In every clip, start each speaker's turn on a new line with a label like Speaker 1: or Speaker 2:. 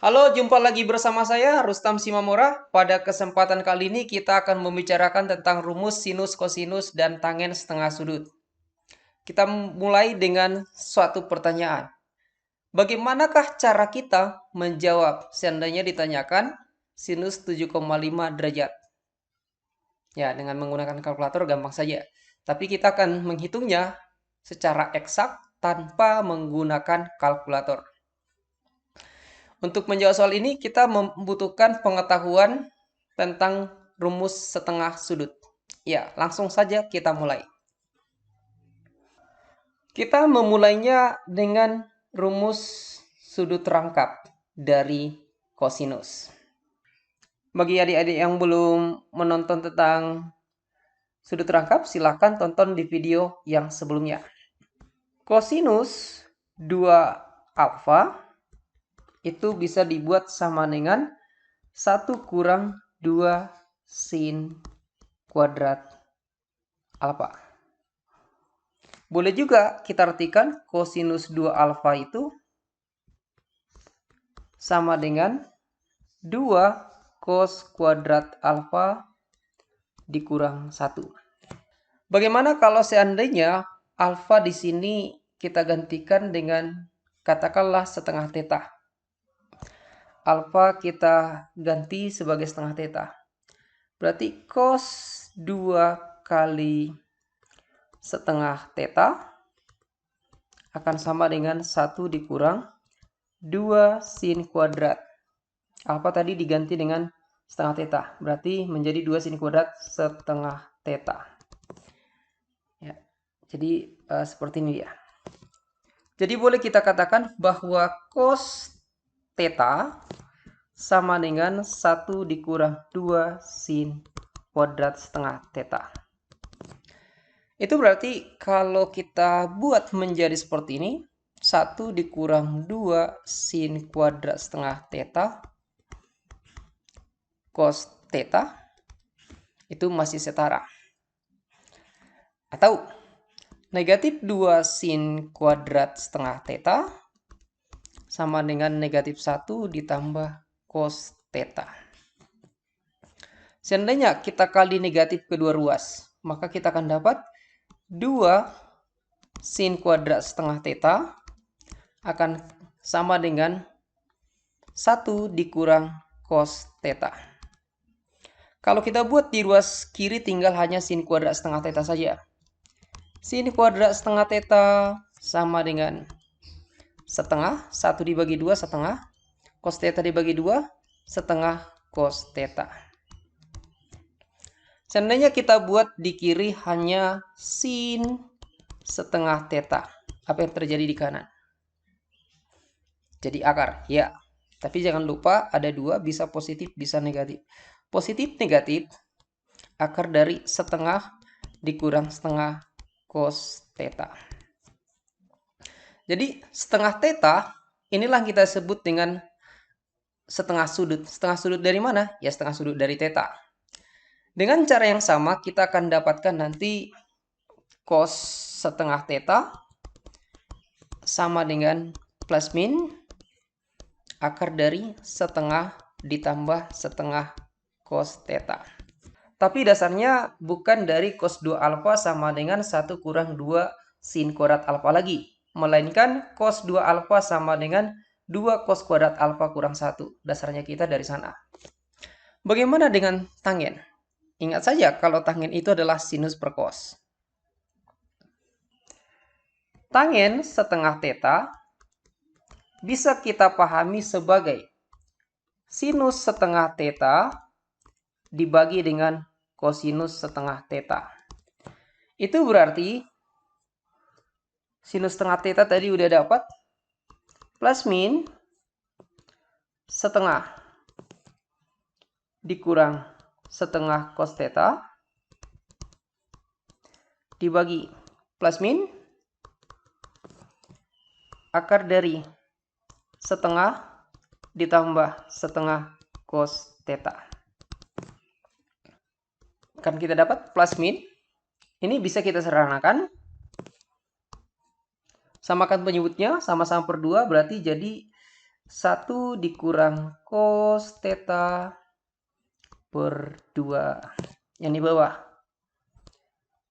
Speaker 1: Halo, jumpa lagi bersama saya Rustam Simamora. Pada kesempatan kali ini kita akan membicarakan tentang rumus sinus, kosinus, dan tangen setengah sudut. Kita mulai dengan suatu pertanyaan. Bagaimanakah cara kita menjawab seandainya ditanyakan sinus 7,5 derajat? Ya, dengan menggunakan kalkulator gampang saja. Tapi kita akan menghitungnya secara eksak tanpa menggunakan kalkulator. Untuk menjawab soal ini, kita membutuhkan pengetahuan tentang rumus setengah sudut. Ya, langsung saja kita mulai. Kita memulainya dengan rumus sudut rangkap dari kosinus. Bagi adik-adik yang belum menonton tentang sudut rangkap, silahkan tonton di video yang sebelumnya. Kosinus 2 alfa itu bisa dibuat sama dengan 1 kurang 2 sin kuadrat alfa. Boleh juga kita artikan kosinus 2 alfa itu sama dengan 2 cos kuadrat alfa dikurang 1. Bagaimana kalau seandainya alfa di sini kita gantikan dengan katakanlah setengah theta. Alfa kita ganti sebagai setengah theta. Berarti cos 2 kali setengah theta akan sama dengan 1 dikurang 2 sin kuadrat. Alfa tadi diganti dengan setengah theta. Berarti menjadi 2 sin kuadrat setengah theta. Ya, jadi seperti ini ya. Jadi boleh kita katakan bahwa cos theta sama dengan 1 dikurang 2 sin kuadrat setengah theta. Itu berarti kalau kita buat menjadi seperti ini, 1 dikurang 2 sin kuadrat setengah theta cos theta itu masih setara. Atau negatif 2 sin kuadrat setengah theta sama dengan negatif 1 ditambah cos theta. Seandainya kita kali negatif kedua ruas, maka kita akan dapat 2 sin kuadrat setengah theta akan sama dengan 1 dikurang cos theta. Kalau kita buat di ruas kiri tinggal hanya sin kuadrat setengah theta saja. Sin kuadrat setengah theta sama dengan setengah, 1 dibagi 2 setengah, cos theta dibagi 2, setengah cos theta. Seandainya kita buat di kiri hanya sin setengah theta, apa yang terjadi di kanan? Jadi akar, ya. Tapi jangan lupa ada 2, bisa positif, bisa negatif. Positif, negatif, akar dari setengah dikurang setengah cos theta. Jadi setengah theta inilah kita sebut dengan setengah sudut. Setengah sudut dari mana? Ya setengah sudut dari theta. Dengan cara yang sama kita akan dapatkan nanti cos setengah theta sama dengan plus min akar dari setengah ditambah setengah cos theta. Tapi dasarnya bukan dari cos 2 alfa sama dengan 1 kurang 2 sin kuadrat alfa lagi. Melainkan cos 2 alfa sama dengan 2 cos kuadrat alfa kurang 1. Dasarnya kita dari sana. Bagaimana dengan tangen? Ingat saja kalau tangen itu adalah sinus per cos. Tangen setengah theta bisa kita pahami sebagai sinus setengah theta dibagi dengan kosinus setengah theta. Itu berarti sinus setengah theta tadi udah dapat plus min setengah dikurang setengah cos theta dibagi plus min akar dari setengah ditambah setengah cos theta. Kan kita dapat plus min. Ini bisa kita sederhanakan. Samakan penyebutnya, sama-sama per 2, berarti jadi 1 dikurang cos theta per 2. Yang di bawah.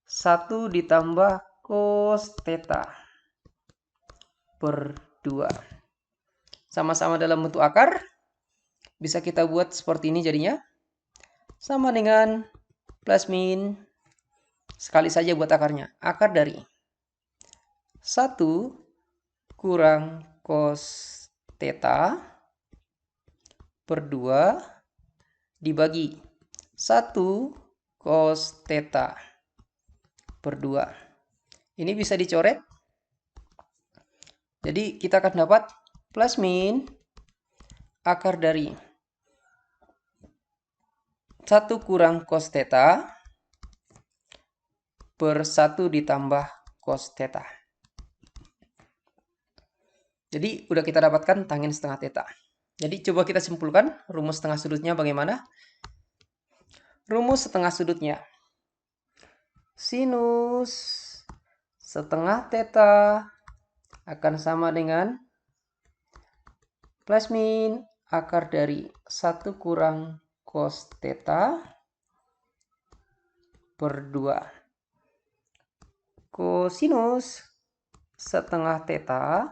Speaker 1: 1 ditambah cos theta per 2. Sama-sama dalam bentuk akar. Bisa kita buat seperti ini jadinya. Sama dengan plus min. Sekali saja buat akarnya. Akar dari 1 kurang cos theta per 2 dibagi 1 cos theta per 2. Ini bisa dicoret. Jadi kita akan dapat plus min akar dari 1 kurang cos theta per 1 ditambah cos theta. Jadi udah kita dapatkan tanggen setengah theta. Jadi coba kita simpulkan rumus setengah sudutnya bagaimana. Rumus setengah sudutnya. Sinus setengah theta akan sama dengan plus min akar dari 1 kurang cos theta per 2. Kosinus setengah theta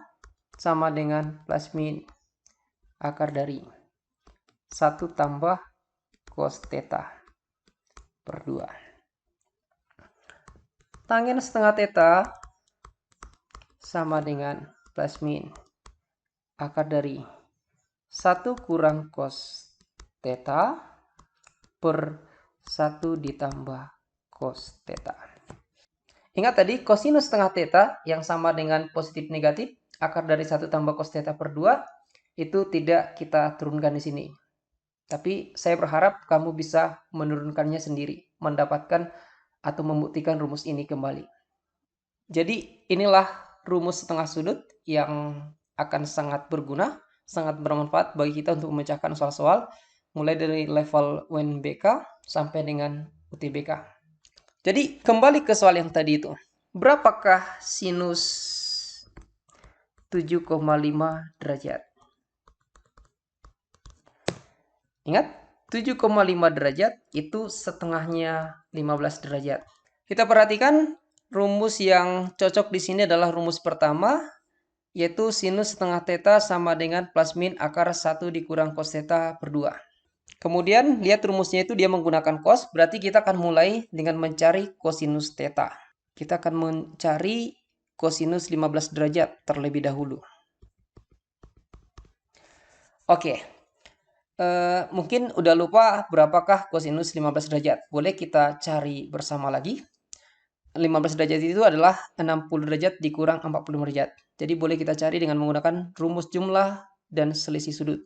Speaker 1: sama dengan plus min akar dari 1 tambah cos theta per 2. Tanggen setengah theta sama dengan plus min akar dari 1 kurang cos theta per 1 ditambah cos theta. Ingat tadi kosinus setengah theta yang sama dengan positif negatif akar dari 1 tambah cos theta per 2 itu tidak kita turunkan di sini. Tapi saya berharap kamu bisa menurunkannya sendiri, mendapatkan atau membuktikan rumus ini kembali. Jadi inilah rumus setengah sudut yang akan sangat berguna, sangat bermanfaat bagi kita untuk memecahkan soal-soal mulai dari level UNBK sampai dengan UTBK. Jadi kembali ke soal yang tadi itu. Berapakah sinus 7,5 derajat? Ingat, 7,5 derajat itu setengahnya 15 derajat. Kita perhatikan rumus yang cocok di sini adalah rumus pertama, yaitu sinus setengah theta sama dengan plus min akar 1 dikurang cos theta per 2. Kemudian lihat rumusnya itu dia menggunakan cos, berarti kita akan mulai dengan mencari kosinus theta. Kita akan mencari kosinus 15 derajat terlebih dahulu. Oke, mungkin udah lupa berapakah kosinus 15 derajat. Boleh kita cari bersama lagi. 15 derajat itu adalah 60 derajat dikurang 45 derajat. Jadi boleh kita cari dengan menggunakan rumus jumlah dan selisih sudut.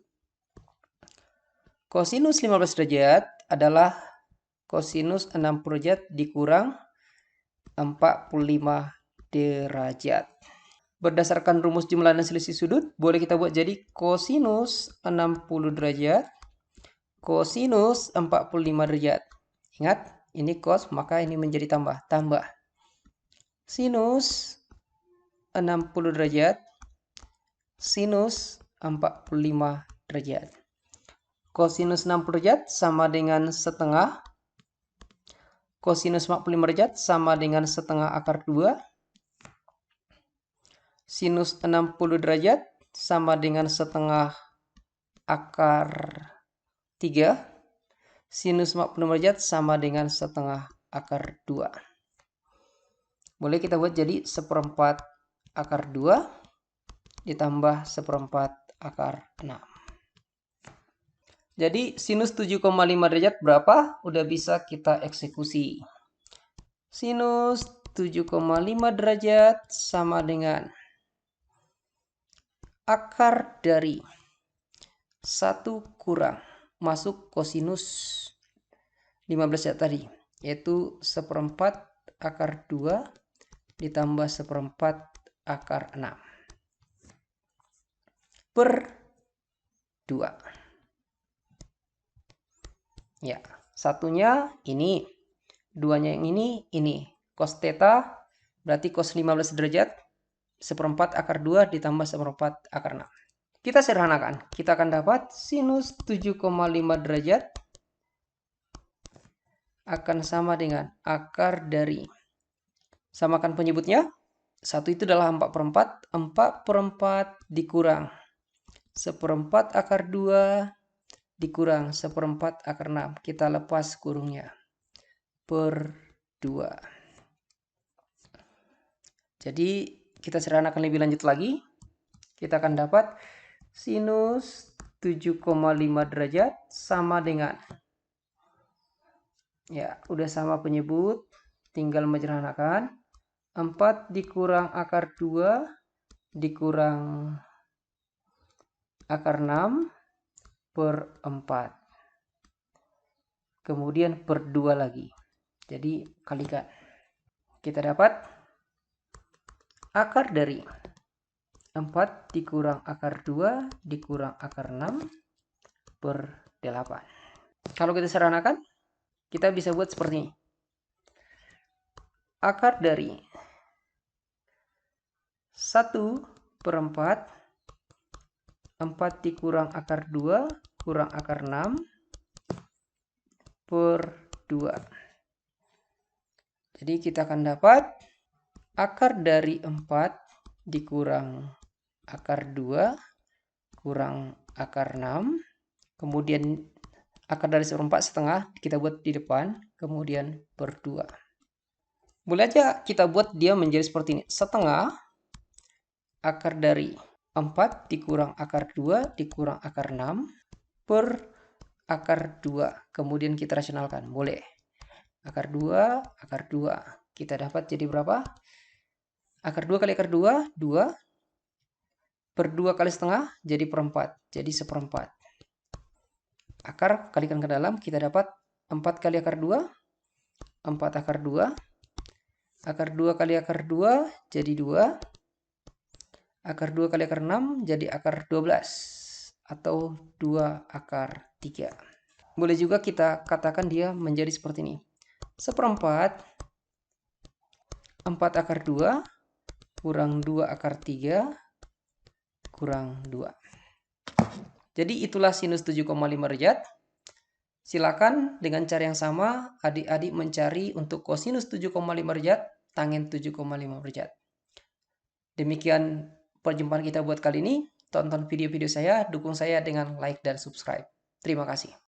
Speaker 1: Kosinus 15 derajat adalah kosinus 60 derajat dikurang 45 derajat. Berdasarkan rumus jumlah dan selisih sudut, boleh kita buat jadi kosinus 60 derajat, kosinus 45 derajat. Ingat, ini cos, maka ini menjadi tambah. Sinus 60 derajat, sinus 45 derajat. Kosinus 60 derajat sama dengan setengah. Kosinus 45 derajat sama dengan setengah akar 2. Sinus 60 derajat sama dengan setengah akar 3. Sinus 45 derajat sama dengan setengah akar 2. Boleh kita buat jadi 1/4 akar 2 ditambah 1/4 akar 6. Jadi sinus 7,5 derajat berapa? Udah bisa kita eksekusi. Sinus 7,5 derajat sama dengan akar dari 1 kurang masuk kosinus 15 derajat tadi, yaitu 1/4 akar 2 ditambah 1/4 akar 6 per 2. Ya, satunya ini, duanya yang ini. Cos theta berarti cos 15 derajat 1/4 akar 2 ditambah 1/4 akar 6. Kita sederhanakan. Kita akan dapat sinus 7,5 derajat akan sama dengan akar dari, samakan penyebutnya. 1 itu adalah 4/4. 4/4 dikurang 1/4 akar 2 dikurang 1/4 akar 6. Kita lepas kurungnya. Per 2. Jadi kita sederhanakan lebih lanjut lagi. Kita akan dapat sinus 7,5 derajat sama dengan, ya udah sama penyebut, tinggal menyederhanakan. 4 dikurang akar 2 dikurang akar 6 per 4. Kemudian per 2 lagi. Jadi kalikan. Kita dapat akar dari 4 dikurang akar 2 dikurang akar 6 per 8. Kalau kita sederhanakan, kita bisa buat seperti ini. Akar dari 1/4 4 dikurang akar 2 kurang akar 6 per 2. Jadi kita akan dapat akar dari 4 dikurang akar 2 kurang akar 6. Kemudian akar dari 1/4 setengah kita buat di depan. Kemudian per 2. Boleh aja kita buat dia menjadi seperti ini. Setengah akar dari 4 dikurang akar 2 dikurang akar 6 per akar 2. Kemudian kita rasionalkan. Boleh. Akar 2, akar 2. Kita dapat jadi berapa? Akar 2 kali akar 2, 2. Per 2 kali setengah jadi per 4. Jadi 1/4. Akar kalikan ke dalam, kita dapat 4 kali akar 2. 4 akar 2. Akar 2 kali akar 2 jadi 2. Akar 2 kali akar 6 jadi akar 12. Atau 2 akar 3. Boleh juga kita katakan dia menjadi seperti ini. 1/4 4 akar 2 kurang 2 akar 3 kurang 2. Jadi itulah sinus 7,5 derajat. Silakan dengan cara yang sama adik-adik mencari untuk kosinus 7,5 derajat, tangen 7,5 derajat. Demikian perjumpaan kita buat kali ini. Tonton video-video saya, dukung saya dengan like dan subscribe. Terima kasih.